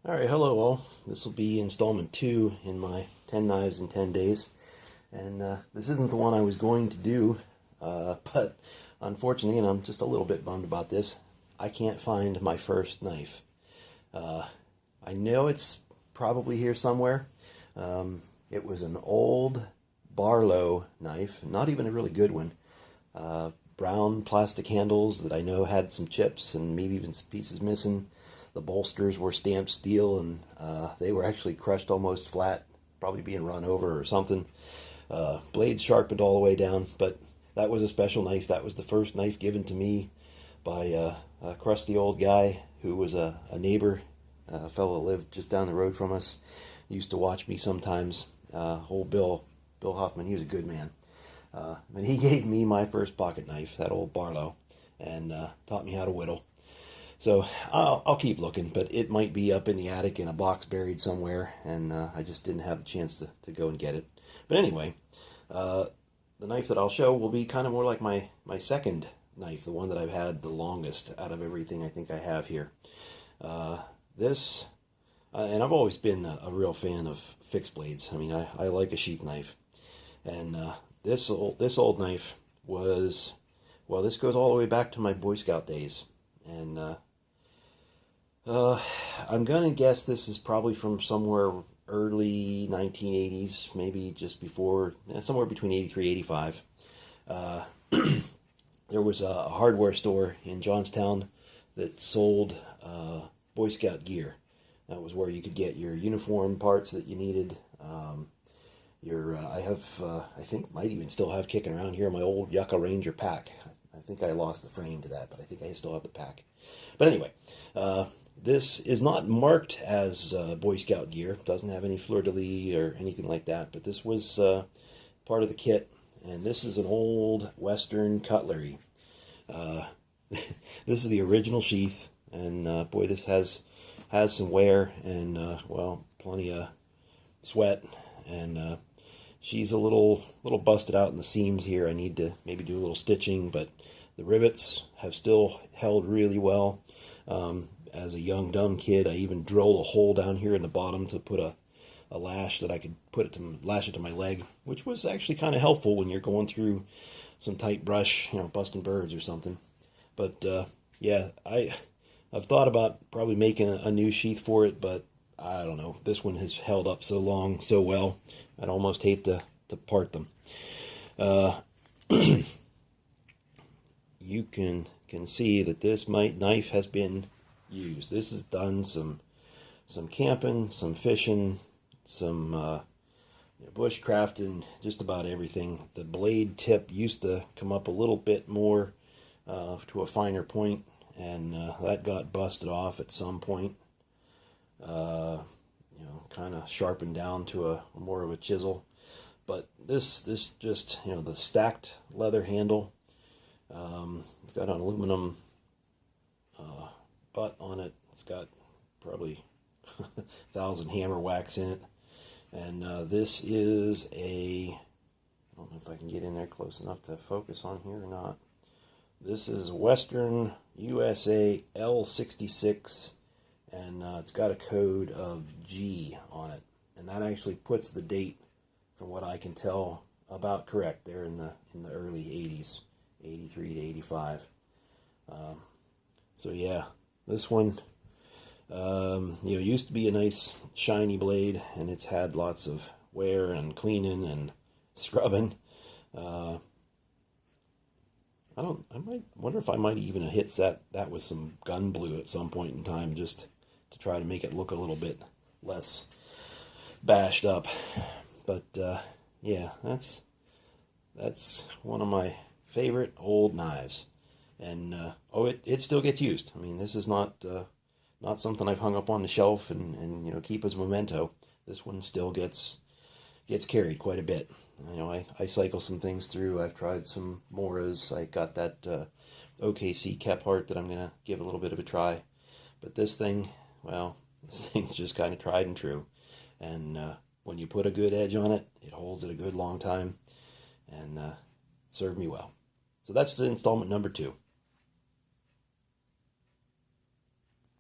Alright, hello all. This will be installment 2 in my 10 knives in 10 days. And this isn't the one I was going to do, but unfortunately, and I'm just a little bit bummed about this, I can't find my first knife. I know it's probably here somewhere. It was an old Barlow knife, not even a really good one. Brown plastic handles that I know had some chips and maybe even some pieces missing. The bolsters were stamped steel, and they were actually crushed almost flat, probably being run over or something. Blades sharpened all the way down, but that was a special knife. That was the first knife given to me by a crusty old guy who was a neighbor, a fellow that lived just down the road from us. He used to watch me sometimes. Old Bill Hoffman, he was a good man. And he gave me my first pocket knife, that old Barlow, and taught me how to whittle. So I'll keep looking, but it might be up in the attic in a box buried somewhere, and I just didn't have the chance to go and get it. But anyway, the knife that I'll show will be kind of more like my second knife, the one that I've had the longest out of everything I think I have here. And I've always been a real fan of fixed blades. I mean, I like a sheath knife. And this old knife was, well, this goes all the way back to my Boy Scout days. And I'm going to guess this is probably from somewhere early 1980s, maybe just before, somewhere between 83 85. There was a hardware store in Johnstown that sold Boy Scout gear. That was where you could get your uniform parts that you needed. I think might even still have kicking around here my old Yucca Ranger pack. I think I lost the frame to that, but I think I still have the pack. But anyway, this is not marked as Boy Scout gear. It doesn't have any fleur-de-lis or anything like that, but this was part of the kit, and this is an old Western cutlery. This is the original sheath, and boy, this has some wear and, well, plenty of sweat, and she's a little busted out in the seams here. I need to maybe do a little stitching, but the rivets have still held really well. As a young dumb kid, I even drilled a hole down here in the bottom to put a lash that I could lash it to my leg, which was actually kind of helpful when you're going through some tight brush, busting birds or something. But yeah, I've thought about probably making a new sheath for it, but I don't know. This one has held up so long, so well, I'd almost hate to part them. You can see that this knife has been used. This has done some camping, some fishing, some bushcrafting, just about everything. The blade tip used to come up a little bit more to a finer point, and that got busted off at some point. Kind of sharpened down to a more of a chisel. But this just, the stacked leather handle. It's got an aluminum butt on it. It's got probably 1,000 hammer wax in it. And this is I don't know if I can get in there close enough to focus on here or not. This is Western USA L66, and it's got a code of G on it. And that actually puts the date, from what I can tell, about correct there in the early 80s. 83 to 85. So yeah, this one used to be a nice shiny blade, and it's had lots of wear and cleaning and scrubbing. I might wonder if I might even have hit that with some gun blue at some point in time, just to try to make it look a little bit less bashed up. But yeah, that's one of my favorite old knives, and it still gets used. I mean, this is not something I've hung up on the shelf and keep as a memento. This one still gets carried quite a bit. I cycle some things through. I've tried some Moras. I got that OKC Kephart that I'm gonna give a little bit of a try. But this thing, well, this thing's just kind of tried and true. And when you put a good edge on it, it holds it a good long time, and served me well. So that's the installment number 2.